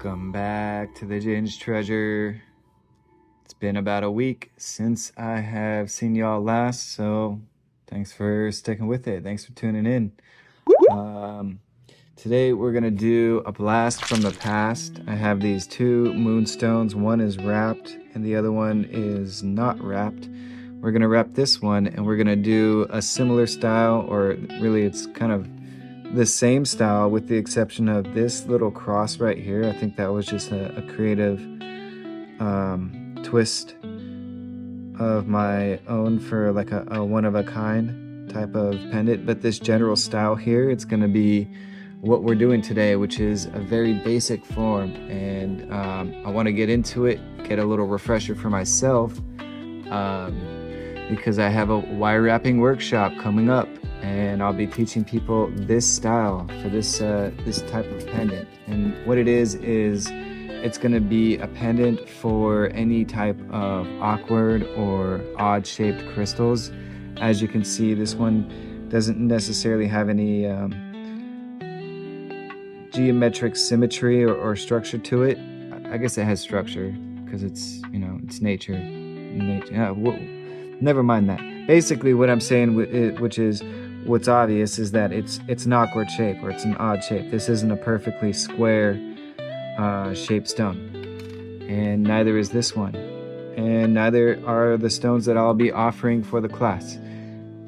Welcome back to the Ginge Treasure. It's been about a week since I have seen y'all last, so thanks for sticking with it. Thanks for tuning in. Today we're gonna do a blast from the past. I have these two moonstones. One is wrapped and the other one is not wrapped. We're gonna wrap this one and we're gonna do a similar style, or really it's kind of the same style with the exception of this little cross right here. I think that was just a creative twist of my own for like a one-of-a-kind type of pendant. But this general style here, it's going to be what we're doing today, which is a very basic form. And I want to get into it, get a little refresher for myself, because I have a wire wrapping workshop coming up. And I'll be teaching people this style for this type of pendant. And what it is it's going to be a pendant for any type of awkward or odd shaped crystals. As you can see, this one doesn't necessarily have any geometric symmetry or structure to it. I guess it has structure because it's, you know, it's nature. Never mind that. Basically what I'm saying, which is what's obvious, is that it's an awkward shape, or it's an odd shape. This isn't a perfectly square shaped stone, and neither is this one, and neither are the stones that I'll be offering for the class.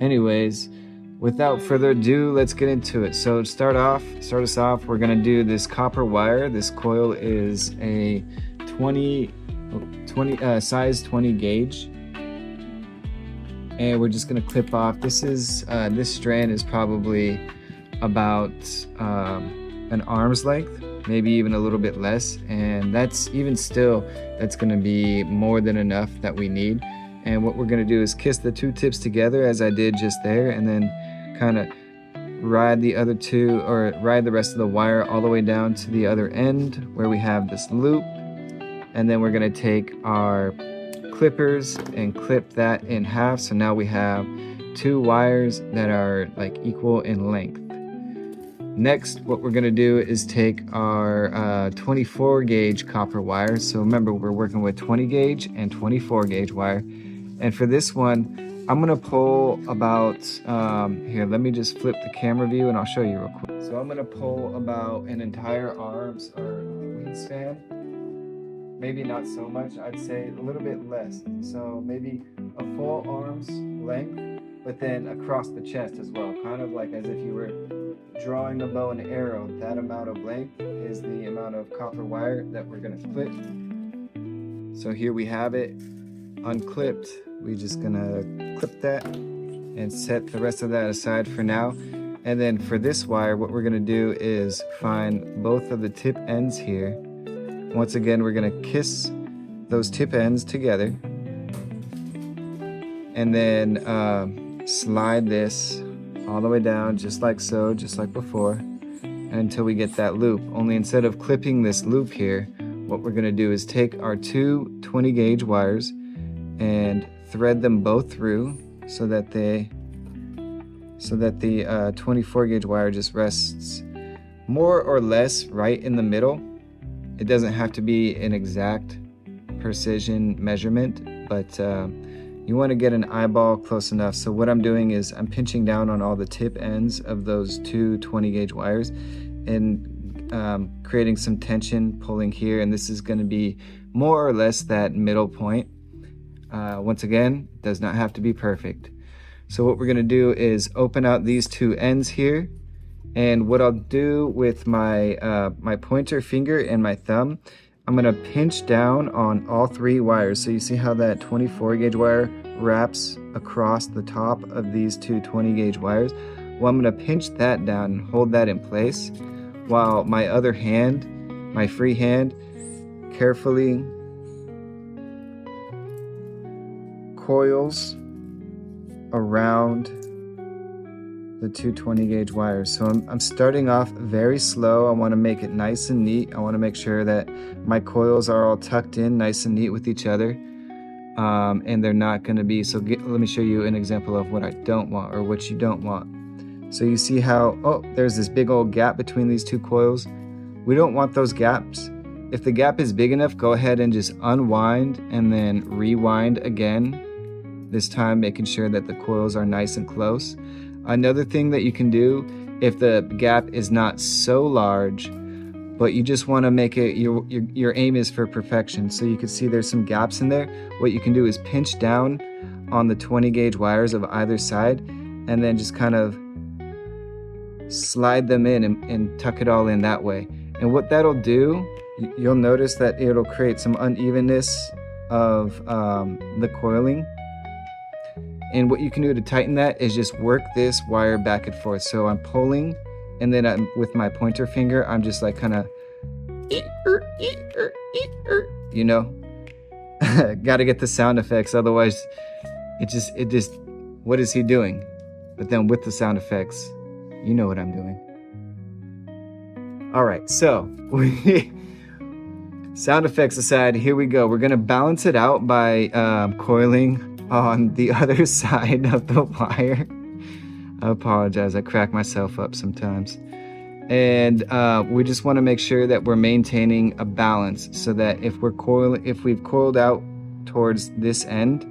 Anyways, without further ado, let's get into it. So to start us off, we're gonna do this copper wire. This coil is a 20 size 20 gauge. And we're just gonna clip off. This strand is probably about an arm's length, maybe even a little bit less. And that's gonna be more than enough that we need. And what we're gonna do is kiss the two tips together as I did just there, and then kind of ride the rest of the wire all the way down to the other end where we have this loop. And then we're gonna take our clippers and clip that in half, so now we have two wires that are like equal in length. Next, what we're going to do is take our 24 gauge copper wire. So remember, we're working with 20 gauge and 24 gauge wire, and for this one I'm going to pull about here, let me just flip the camera view and I'll show you real quick. So I'm going to pull about an entire arm's or wingspan. Maybe not so much, I'd say a little bit less. So maybe a full arm's length, but then across the chest as well. Kind of like as if you were drawing a bow and arrow. That amount of length is the amount of copper wire that we're gonna clip. So here we have it, unclipped. We're just gonna clip that and set the rest of that aside for now. And then for this wire, what we're gonna do is find both of the tip ends here. Once again, we're gonna kiss those tip ends together and then slide this all the way down, just like so, just like before, until we get that loop. Only instead of clipping this loop here, what we're gonna do is take our two 20 gauge wires and thread them both through so that the 24 gauge wire just rests more or less right in the middle. It doesn't have to be an exact precision measurement, but you want to get an eyeball close enough. So what I'm doing is I'm pinching down on all the tip ends of those two 20 gauge wires and creating some tension, pulling here, and this is going to be more or less that middle point. Once again, it does not have to be perfect. So what we're going to do is open out these two ends here. And what I'll do with my my pointer finger and my thumb, I'm gonna pinch down on all three wires. So you see how that 24 gauge wire wraps across the top of these two 20 gauge wires? Well, I'm gonna pinch that down and hold that in place, while my other hand, my free hand, carefully coils around the two 20 gauge wires. So I'm starting off very slow. I want to make it nice and neat. I want to make sure that my coils are all tucked in nice and neat with each other, and they're not going to be let me show you an example of what I don't want, or what you don't want. So you see how there's this big old gap between these two coils. We don't want those gaps. if the gap is big enough, go ahead and just unwind and then rewind again, this time making sure that the coils are nice and close. Another thing that you can do, if the gap is not so large, but you just want to make it, your aim is for perfection, so you can see there's some gaps in there, what you can do is pinch down on the 20 gauge wires of either side and then just kind of slide them in and tuck it all in that way. And what that'll do, you'll notice that it'll create some unevenness of the coiling. And what you can do to tighten that is just work this wire back and forth. So I'm pulling, and then with my pointer finger, I'm just like kind of, you know, got to get the sound effects. Otherwise, it just, what is he doing? But then with the sound effects, you know what I'm doing. All right, so sound effects aside, here we go. We're gonna balance it out by coiling on the other side of the wire. I apologize, I crack myself up sometimes. And we just want to make sure that we're maintaining a balance, so that if we've coiled out towards this end,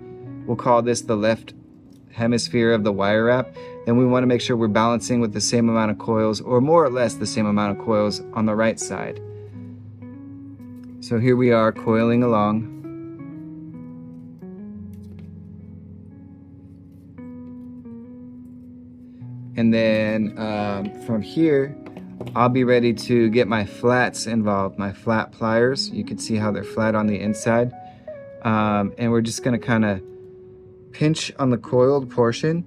we'll call this the left hemisphere of the wire wrap, then we want to make sure we're balancing with the same amount of coils, or more or less the same amount of coils on the right side. So here we are coiling along. And then from here, I'll be ready to get my flats involved, my flat pliers. You can see how they're flat on the inside. And we're just gonna kind of pinch on the coiled portion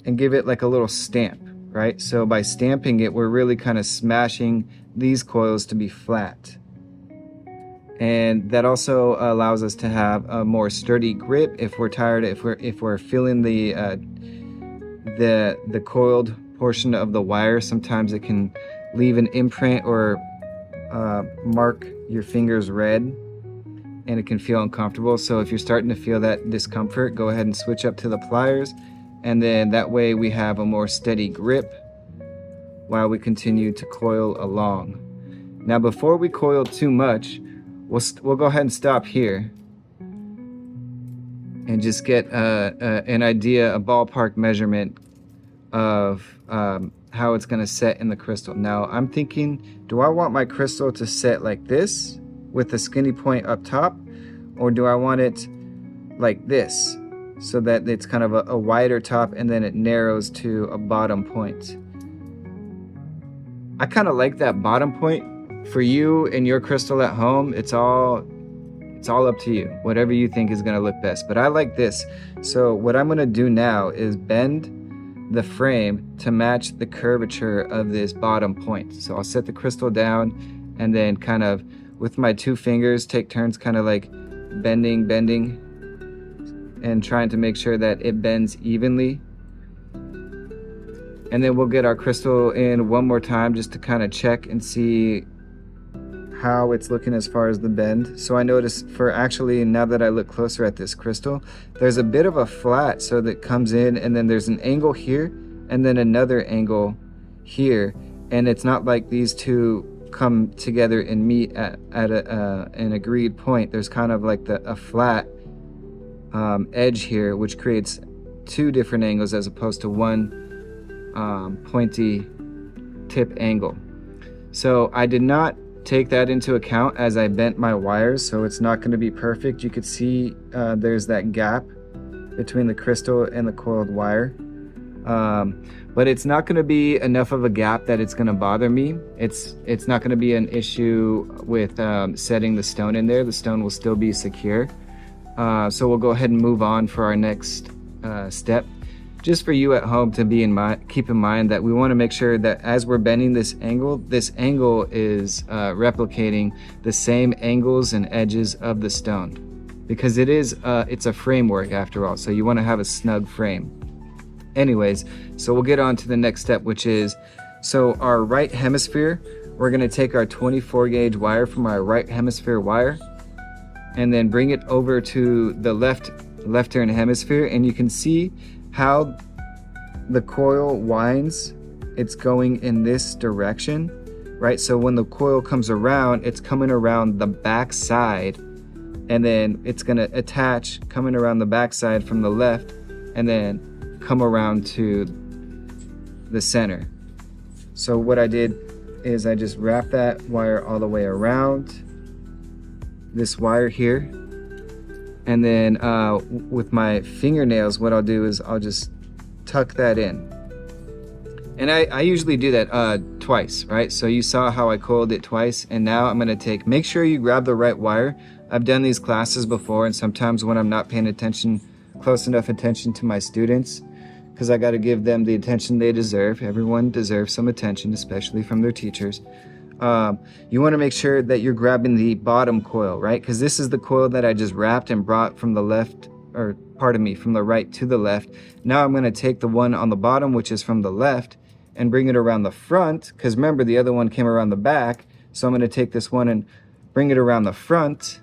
and give it like a little stamp, right? So by stamping it, we're really kind of smashing these coils to be flat. And that also allows us to have a more sturdy grip if we're tired, if we're feeling the coiled portion of the wire. Sometimes it can leave an imprint or mark your fingers red, and it can feel uncomfortable. So if you're starting to feel that discomfort, go ahead and switch up to the pliers, and then that way we have a more steady grip while we continue to coil along. Now before we coil too much, we'll go ahead and stop here and just get an idea, a ballpark measurement of how it's gonna set in the crystal. Now I'm thinking, do I want my crystal to set like this with the skinny point up top, or do I want it like this so that it's kind of a wider top and then it narrows to a bottom point? I kind of like that bottom point. For you and your crystal at home, it's all up to you, whatever you think is going to look best, but I like this. So what I'm going to do now is bend the frame to match the curvature of this bottom point. So I'll set the crystal down and then kind of with my two fingers take turns kind of like bending and trying to make sure that it bends evenly. And then we'll get our crystal in one more time just to kind of check and see how it's looking as far as the bend. So I notice now that I look closer at this crystal, there's a bit of a flat so that comes in, and then there's an angle here and then another angle here, and it's not like these two come together and meet at an agreed point. There's kind of like a flat edge here, which creates two different angles as opposed to one pointy tip angle. So I did not take that into account as I bent my wires, so it's not going to be perfect. You could see there's that gap between the crystal and the coiled wire, but it's not going to be enough of a gap that it's going to bother me. It's not going to be an issue with setting the stone in there. The stone will still be secure. So we'll go ahead and move on for our next step. Just for you at home to keep in mind that we want to make sure that as we're bending this angle is replicating the same angles and edges of the stone, because it's a framework after all, so you want to have a snug frame. Anyways, so we'll get on to the next step, which is, so our right hemisphere, we're going to take our 24 gauge wire from our right hemisphere wire and then bring it over to the left turn hemisphere, and you can see how the coil winds. It's going in this direction right? So when the coil comes around, it's coming around the back side, and then it's gonna attach coming around the back side from the left, and then come around to the center. So what I did is I just wrapped that wire all the way around this wire here, and then with my fingernails, what I'll do is I'll just tuck that in. And I usually do that twice, right? So you saw how I coiled it twice, and now I'm gonna make sure you grab the right wire. I've done these classes before, and sometimes when I'm not paying close enough attention to my students, because I gotta give them the attention they deserve. Everyone deserves some attention, especially from their teachers. You wanna make sure that you're grabbing the bottom coil, right? Because this is the coil that I just wrapped and brought from the left, or pardon me, from the right to the left. Now I'm gonna take the one on the bottom, which is from the left, and bring it around the front, because remember the other one came around the back. So I'm gonna take this one and bring it around the front,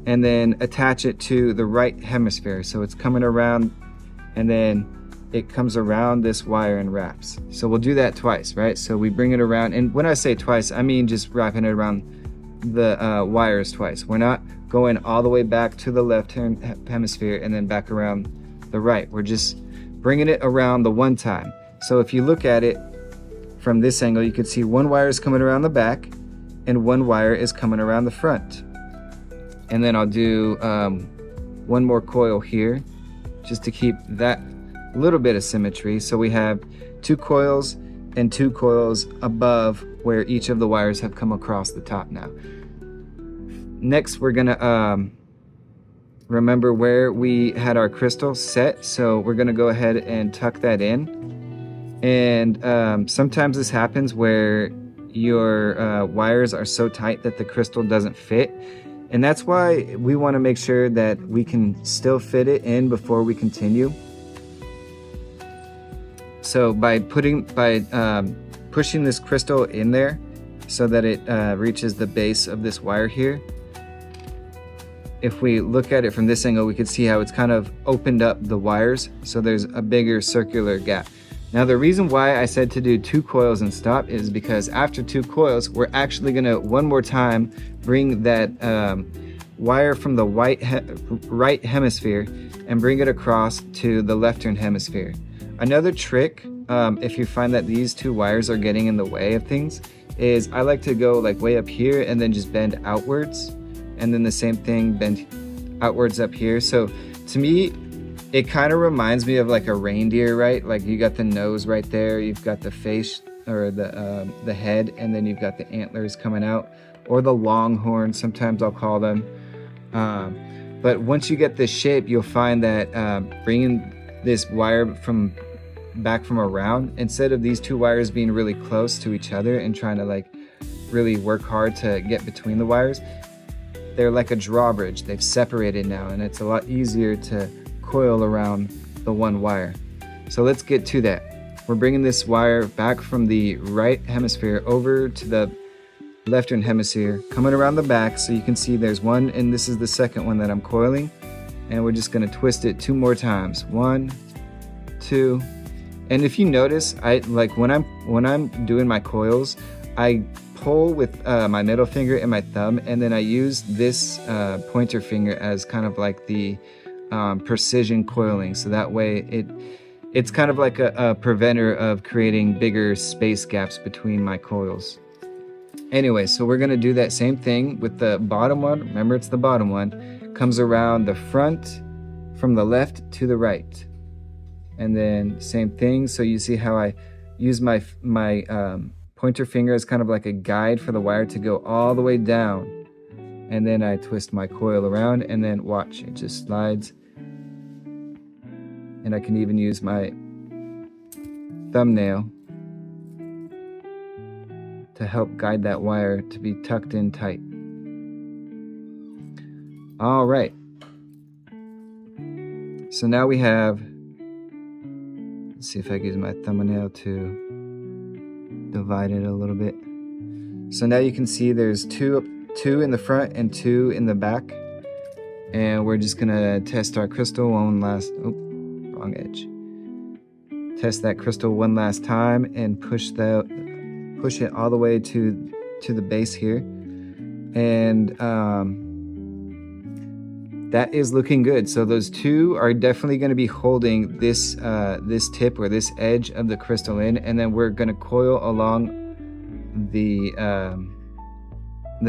and then attach it to the right hemisphere. So it's coming around, and then it comes around this wire and wraps. So we'll do that twice, right? So we bring it around, and when I say twice, I mean just wrapping it around the wires twice. We're not going all the way back to the left hemisphere and then back around the right. We're just bringing it around the one time. So if you look at it from this angle, you can see one wire is coming around the back and one wire is coming around the front. And then I'll do one more coil here just to keep that little bit of symmetry. So we have 2 coils and 2 coils above where each of the wires have come across the top now. Next, we're gonna remember where we had our crystal set. So we're gonna go ahead and tuck that in. And sometimes this happens where your wires are so tight that the crystal doesn't fit. And that's why we wanna make sure that we can still fit it in before we continue. So by pushing this crystal in there so that it reaches the base of this wire here, if we look at it from this angle, we can see how it's kind of opened up the wires, so there's a bigger circular gap. Now the reason why I said to do 2 coils and stop is because after 2 coils, we're actually gonna one more time bring that wire from the right hemisphere and bring it across to the left hemisphere. Another trick, if you find that these 2 wires are getting in the way of things, is I like to go like way up here and then just bend outwards, and then the same thing, bend outwards up here. So to me, it kind of reminds me of like a reindeer, right? Like you got the nose right there, you've got the face or the head, and then you've got the antlers coming out, or the longhorn, sometimes I'll call them. But once you get this shape, you'll find that bringing this wire back from around, instead of these 2 wires being really close to each other and trying to like really work hard to get between the wires, they're like a drawbridge. They've separated now, and it's a lot easier to coil around the one wire. So let's get to that. We're bringing this wire back from the right hemisphere over to the left hemisphere, coming around the back. So you can see there's one, and this is the second one that I'm coiling. And we're just gonna twist it 2 more times. 1, 2. And if you notice, I like when I'm doing my coils, I pull with my middle finger and my thumb, and then I use this pointer finger as kind of like the precision coiling. So that way it's kind of like a preventer of creating bigger space gaps between my coils. Anyway, so we're gonna do that same thing with the bottom one. Remember, it's the bottom one. Comes around the front from the left to the right. And then same thing. So you see how I use my pointer finger as kind of like a guide for the wire to go all the way down. And then I twist my coil around, and then watch, it just slides. And I can even use my thumbnail to help guide that wire to be tucked in tight. All right. So now we have, let's see if I can use my thumbnail to divide it a little bit. So now you can see there's two in the front and 2 in the back. And we're just gonna test our crystal wrong edge. Test that crystal one last time and push push it all the way to the base here. And that is looking good. So those two are definitely going to be holding this this tip or this edge of the crystal in, and then we're going to coil along the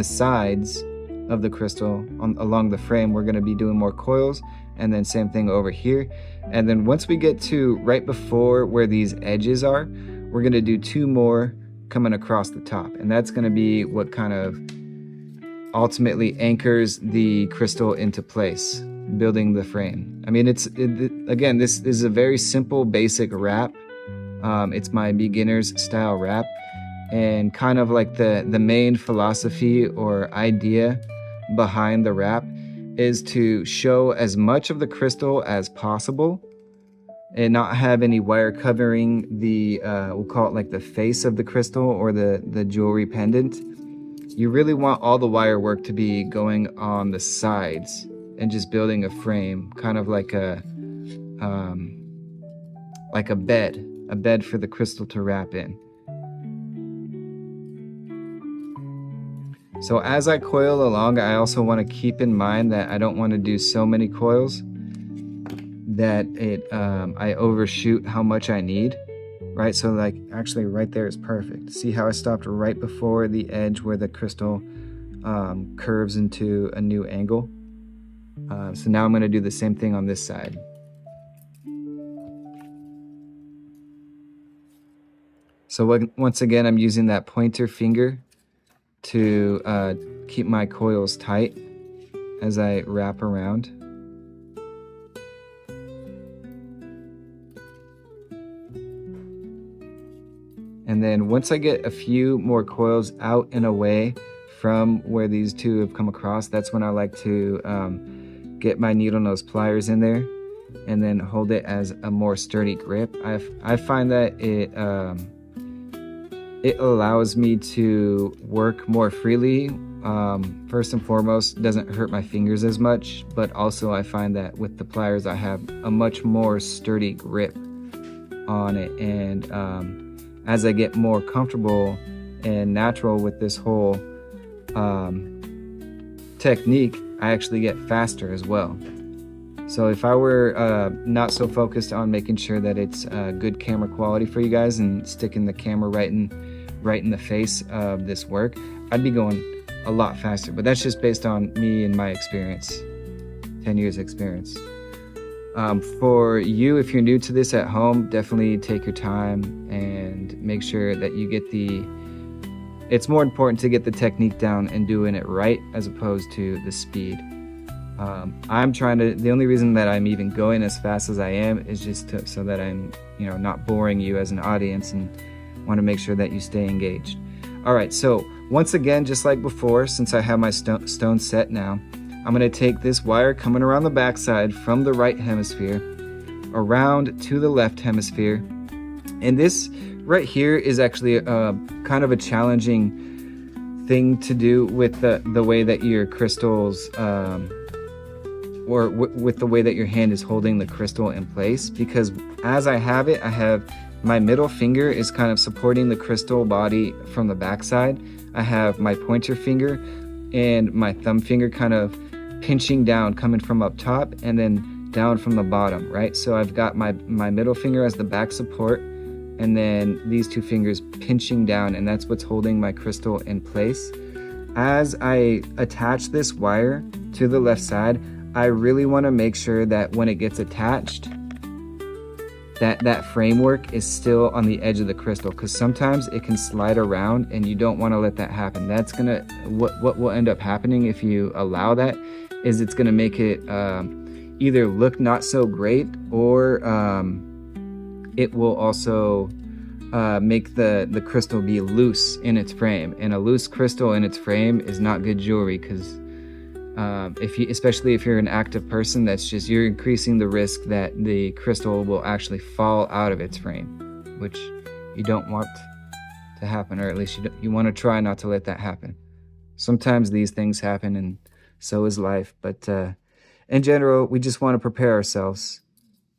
sides of the crystal along the frame. We're going to be doing more coils, and then same thing over here. And then once we get to right before where these edges are, we're going to do two more coming across the top, and that's going to be what kind of ultimately anchors the crystal into place, building the frame. I mean, again, this is a very simple, basic wrap. It's my beginner's style wrap, and kind of like the main philosophy or idea behind the wrap is to show as much of the crystal as possible and not have any wire covering the we'll call it like the face of the crystal or the jewelry pendant. You really want all the wire work to be going on the sides and just building a frame, kind of like a bed for the crystal to wrap in. So as I coil along, I also want to keep in mind that I don't want to do so many coils that I overshoot how much I need. Right, so like actually right there is perfect. See how I stopped right before the edge where the crystal curves into a new angle? So now I'm going to do the same thing on this side. So once again, I'm using that pointer finger to keep my coils tight as I wrap around. And then once I get a few more coils out and away from where these two have come across, that's when I like to get my needle nose pliers in there and then hold it as a more sturdy grip. I find that it allows me to work more freely. First and foremost, it doesn't hurt my fingers as much, but also I find that with the pliers I have a much more sturdy grip on it. And as I get more comfortable and natural with this whole technique, I actually get faster as well. So if I were not so focused on making sure that it's good camera quality for you guys and sticking the camera right in the face of this work, I'd be going a lot faster. But that's just based on me and my experience, 10 years experience. For you, if you're new to this at home, definitely take your time and make sure that you get it's more important to get the technique down and doing it right as opposed to the speed. The only reason that I'm even going as fast as I am is just so that I'm, not boring you as an audience, and want to make sure that you stay engaged. All right, so once again, just like before, since I have my stone set now, I'm going to take this wire coming around the backside from the right hemisphere around to the left hemisphere. And this right here is actually kind of a challenging thing to do with the way that your crystals, with the way that your hand is holding the crystal in place. Because as I have it, I have my middle finger is kind of supporting the crystal body from the backside. I have my pointer finger and my thumb finger kind of pinching down, coming from up top and then down from the bottom, right? So I've got my middle finger as the back support, and then these two fingers pinching down, and that's what's holding my crystal in place. As I attach this wire to the left side, I really want to make sure that when it gets attached, that framework is still on the edge of the crystal, because sometimes it can slide around and you don't want to let that happen. That's gonna what will end up happening if you allow that is it's gonna make it either look not so great, or it will also make the crystal be loose in its frame, and a loose crystal in its frame is not good jewelry, because especially if you're an active person, you're increasing the risk that the crystal will actually fall out of its frame, which you don't want to happen, or at least you want to try not to let that happen. Sometimes these things happen, and so is life, but in general, we just want to prepare ourselves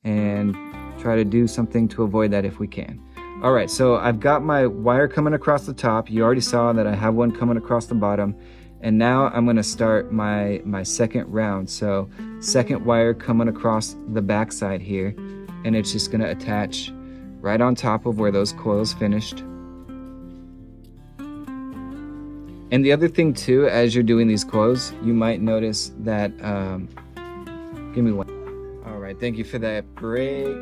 and try to do something to avoid that if we can. All right, so I've got my wire coming across the top. You already saw that I have one coming across the bottom. And now I'm gonna start my second round. So second wire coming across the back side here, and it's just gonna attach right on top of where those coils finished. And the other thing too, as you're doing these coils, you might notice that, give me one. All right, thank you for that break.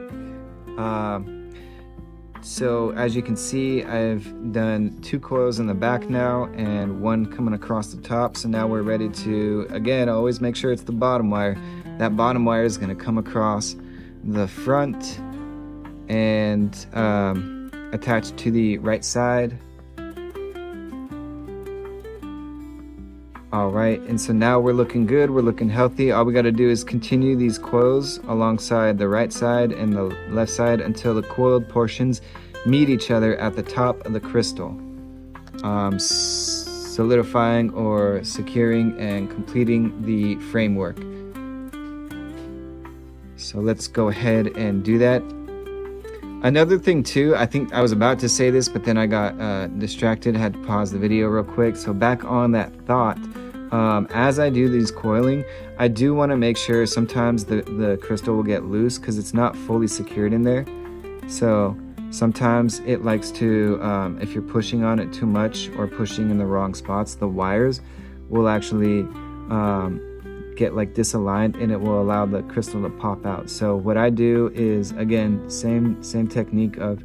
So as you can see, I've done 2 coils in the back now and 1 coming across the top. So now we're ready to, again, always make sure it's the bottom wire. That bottom wire is gonna come across the front and attach to the right side. All right, and so now we're looking good, we're looking healthy. All we gotta do is continue these coils alongside the right side and the left side until the coiled portions meet each other at the top of the crystal, solidifying or securing and completing the framework. So let's go ahead and do that. Another thing too, I think I was about to say this, but then I got distracted, had to pause the video real quick. So back on that thought, as I do these coiling, I do want to make sure sometimes the crystal will get loose because it's not fully secured in there. So sometimes it likes to, if you're pushing on it too much or pushing in the wrong spots, the wires will actually get like disaligned and it will allow the crystal to pop out. So what I do is, again, same technique of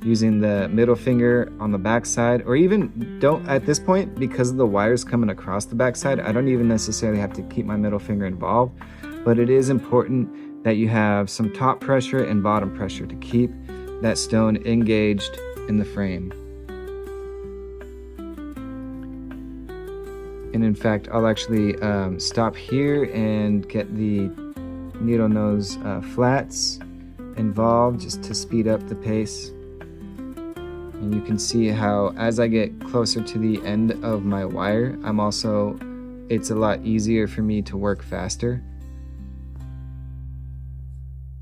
using the middle finger on the back side, or even don't, at this point, because of the wires coming across the back side, I don't even necessarily have to keep my middle finger involved, but it is important that you have some top pressure and bottom pressure to keep that stone engaged in the frame. And in fact, I'll actually stop here and get the needle nose flats involved just to speed up the pace. And you can see how as I get closer to the end of my wire, it's a lot easier for me to work faster.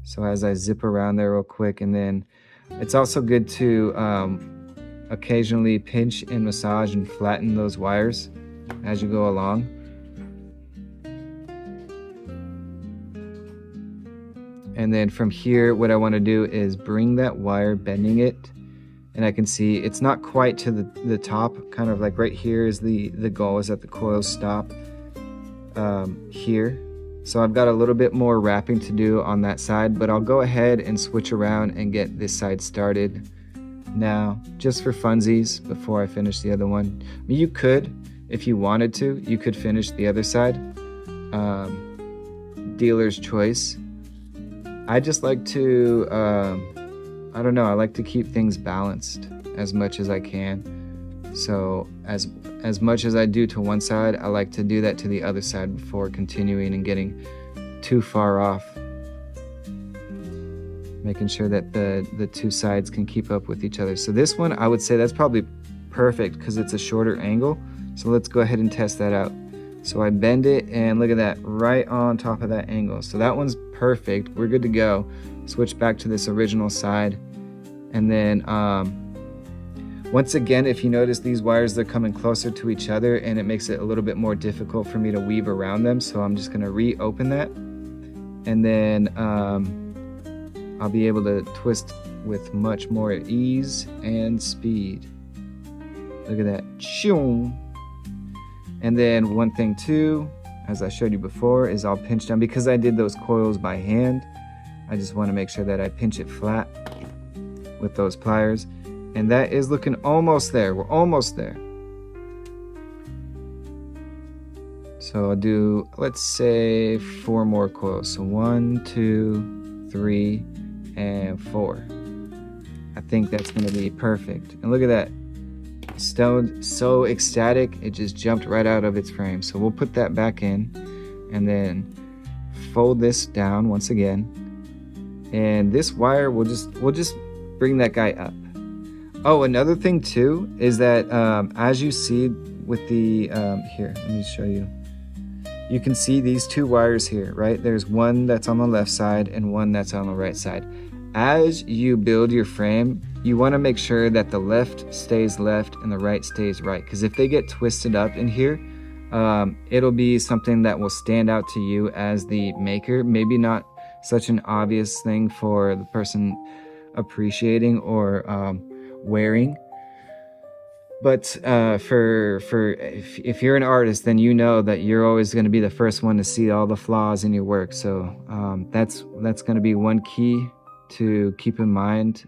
So as I zip around there real quick, and then it's also good to occasionally pinch and massage and flatten those wires as you go along. And then from here, what I want to do is bring that wire, bending it, and I can see it's not quite to the top, kind of like right here is the goal, is that the coils stop here. So I've got a little bit more wrapping to do on that side, but I'll go ahead and switch around and get this side started now, just for funsies before I finish the other one. I mean, you could, if you wanted to, you could finish the other side. Dealer's choice. I just like to, I don't know, I like to keep things balanced as much as I can. So as much as I do to one side, I like to do that to the other side before continuing and getting too far off. Making sure that the 2 sides can keep up with each other. So this one, I would say that's probably perfect because it's a shorter angle. So let's go ahead and test that out. So I bend it and look at that, right on top of that angle. So that one's perfect, we're good to go. Switch back to this original side. And then once again, if you notice these wires, they're coming closer to each other and it makes it a little bit more difficult for me to weave around them. So I'm just gonna reopen that. And then I'll be able to twist with much more ease and speed. Look at that. And then one thing too, as I showed you before, is I'll pinch down. Because I did those coils by hand, I just want to make sure that I pinch it flat with those pliers. And that is looking almost there. We're almost there. So I'll do, let's say 4 more coils. So 1, 2, 3, and 4. I think that's going to be perfect. And look at that. Stone, so ecstatic, it just jumped right out of its frame. So we'll put that back in and then fold this down once again. And this wire, we'll just bring that guy up. Oh, another thing too is that as you see with the here, let me show you. You can see these 2 wires here, right? There's one that's on the left side and one that's on the right side. as you build your frame, you want to make sure that the left stays left and the right stays right, because if they get twisted up in here, it'll be something that will stand out to you as the maker. Maybe not such an obvious thing for the person appreciating or wearing, but if you're an artist, then you know that you're always going to be the first one to see all the flaws in your work. So that's going to be one key to keep in mind.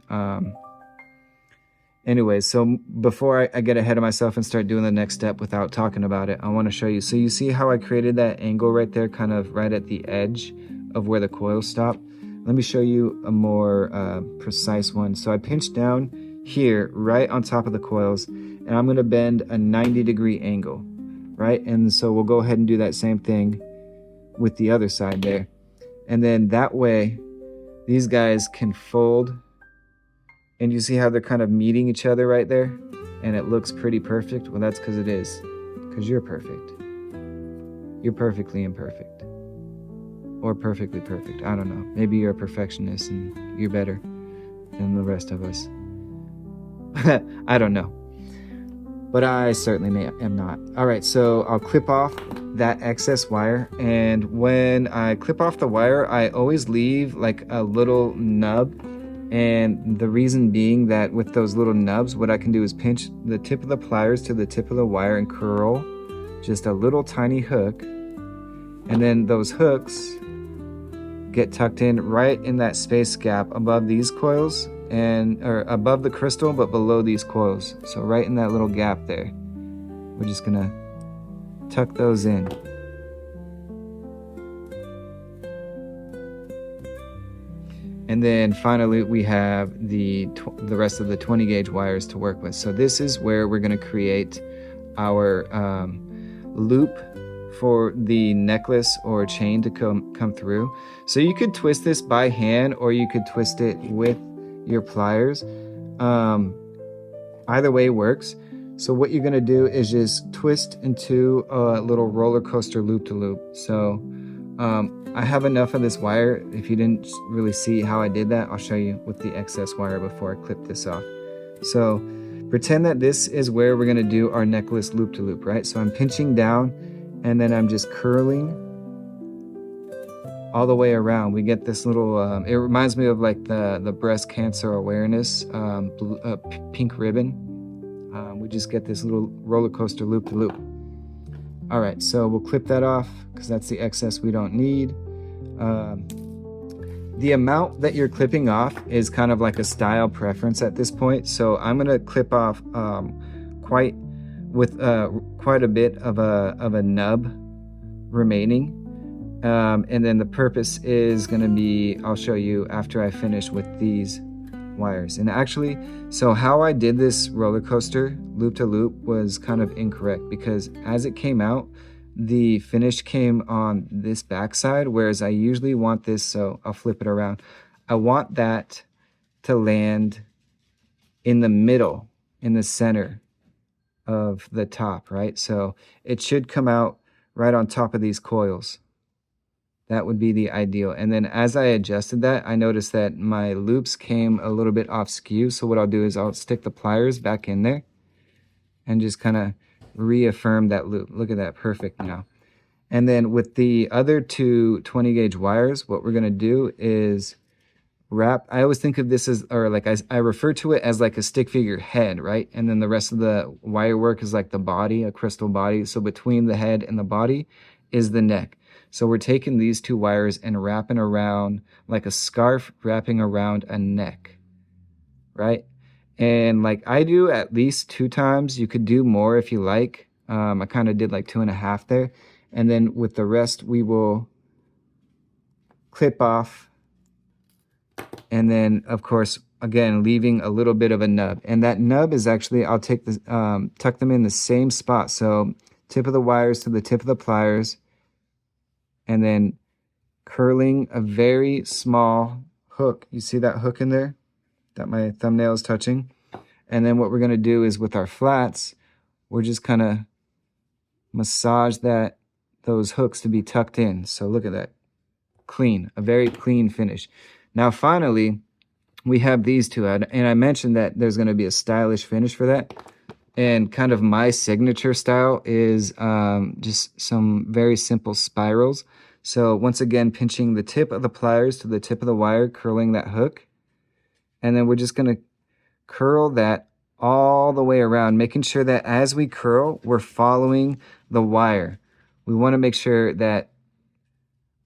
Anyways, so before I get ahead of myself and start doing the next step without talking about it, I want to show you. So you see how I created that angle right there, kind of right at the edge of where the coils stop? Let me show you a more precise one. So I pinched down here right on top of the coils, and I'm going to bend a 90-degree angle, right? And so we'll go ahead and do that same thing with the other side there. And then that way, these guys can fold. And you see how they're kind of meeting each other right there? And it looks pretty perfect? Well, that's because it is. Because you're perfect. You're perfectly imperfect. Or perfectly perfect. I don't know. Maybe you're a perfectionist and you're better than the rest of us. I don't know. But I certainly am not. All right, so I'll clip off that excess wire. And when I clip off the wire, I always leave like a little nub. And the reason being that with those little nubs, what I can do is pinch the tip of the pliers to the tip of the wire and curl just a little tiny hook. And then those hooks get tucked in right in that space gap above these coils, or above the crystal, but below these coils. So right in that little gap there. We're just gonna tuck those in. And then finally, we have the rest of the 20 gauge wires to work with. So this is where we're going to create our loop for the necklace or chain to come through. So you could twist this by hand, or you could twist it with your pliers. Either way works. So what you're going to do is just twist into a little roller coaster loop to loop. So I have enough of this wire. If you didn't really see how I did that, I'll show you with the excess wire before I clip this off. So pretend that this is where we're gonna do our necklace loop to loop, right? So I'm pinching down and then I'm just curling all the way around. We get this little, it reminds me of like the breast cancer awareness pink ribbon. We just get this little roller coaster loop to loop. All right, so we'll clip that off because that's the excess we don't need. The amount that you're clipping off is kind of like a style preference at this point. So I'm gonna clip off quite a bit of a nub remaining. And then the purpose is gonna be, I'll show you after I finish with these wires. And actually, so how I did this roller coaster loop to loop was kind of incorrect, because as it came out, the finish came on this backside, whereas I usually want this, so I'll flip it around. I want that to land in the middle, in the center of the top, right? So it should come out right on top of these coils. That would be the ideal. And then as I adjusted that, I noticed that my loops came a little bit off skew. So what I'll do is I'll stick the pliers back in there and just kind of reaffirm that loop. Look at that, perfect now. And then with the other two 20 gauge wires, what we're gonna do is wrap. I always think of this as, or like I refer to it as like a stick figure head, right? And then the rest of the wire work is like the body, a crystal body. So between the head and the body is the neck. So we're taking these two wires and wrapping around like a scarf, wrapping around a neck, right? And like I do at least 2 times. You could do more if you like. I kind of did like 2.5 there. And then with the rest, we will clip off. And then of course, again, leaving a little bit of a nub. And that nub is actually, I'll take the, tuck them in the same spot. So tip of the wires to the tip of the pliers. And then curling a very small hook. You see that hook in there that my thumbnail is touching? And then what we're going to do is with our flats, we're just kind of massage those hooks to be tucked in. So look at that. Clean, a very clean finish. Now finally, we have these two, and I mentioned that there's going to be a stylish finish for that. And kind of my signature style is just some very simple spirals. So once again, pinching the tip of the pliers to the tip of the wire, curling that hook. And then we're just going to curl that all the way around, making sure that as we curl, we're following the wire. We want to make sure that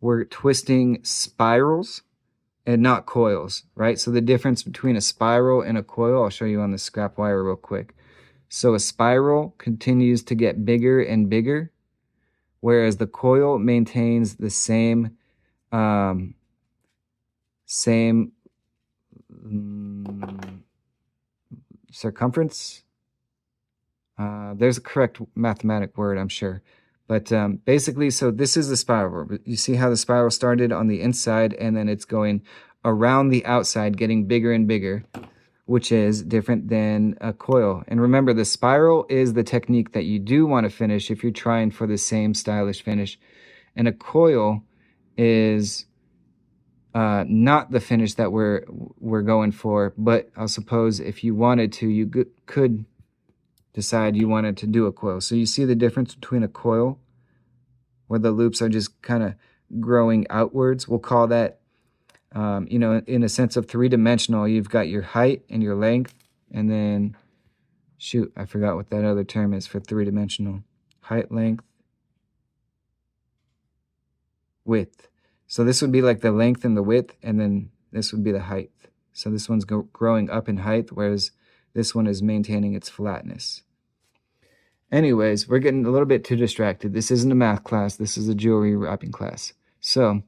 we're twisting spirals and not coils, right? So the difference between a spiral and a coil, I'll show you on the scrap wire real quick. So a spiral continues to get bigger and bigger, whereas the coil maintains the same circumference. There's a correct mathematic word, I'm sure. But basically, so this is the spiral. You see how the spiral started on the inside, and then it's going around the outside, getting bigger and bigger, which is different than a coil. And remember, the spiral is the technique that you do want to finish if you're trying for the same stylish finish. And a coil is not the finish that we're going for. But I suppose if you wanted to, you could decide you wanted to do a coil. So you see the difference between a coil, where the loops are just kind of growing outwards. We'll call that, you know, in a sense of three-dimensional. You've got your height and your length, and then, shoot, I forgot what that other term is for three-dimensional. Height, length, width. So this would be like the length and the width, and then this would be the height. So this one's growing up in height, whereas this one is maintaining its flatness. Anyways, we're getting a little bit too distracted. This isn't a math class. This is a jewelry wrapping class. So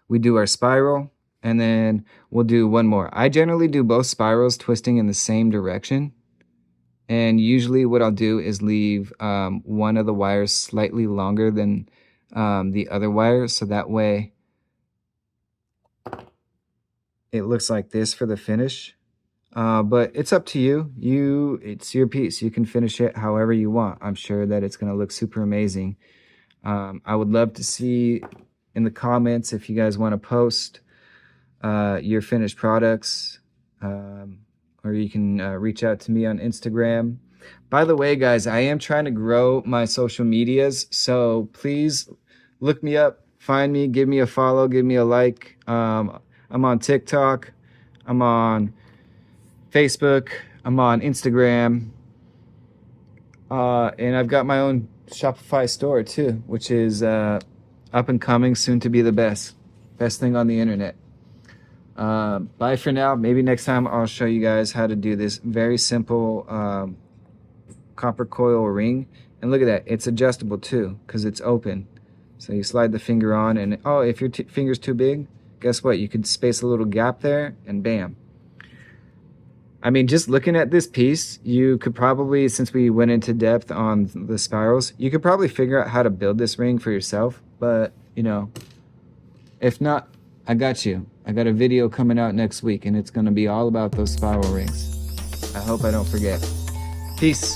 we do our spiral, and then we'll do one more. I generally do both spirals twisting in the same direction. And usually what I'll do is leave one of the wires slightly longer than the other wire. So that way it looks like this for the finish. But it's up to you. It's your piece. You can finish it however you want. I'm sure that it's going to look super amazing. I would love to see in the comments if you guys want to post your finished products, or you can reach out to me on Instagram. By the way, guys, I am trying to grow my social medias, so please look me up, find me, give me a follow, give me a like. I'm on TikTok. I'm on Facebook, I'm on Instagram, and I've got my own Shopify store too, which is up and coming, soon to be the best thing on the internet. Bye for now. Maybe next time I'll show you guys how to do this very simple copper coil ring. And look at that, it's adjustable too, because it's open. So you slide the finger on, and oh, if your finger's too big, guess what? You could space a little gap there, and bam. I mean, just looking at this piece, you could probably, since we went into depth on the spirals, you could probably figure out how to build this ring for yourself. But, you know, if not, I got you. I got a video coming out next week, and it's going to be all about those spiral rings. I hope I don't forget. Peace.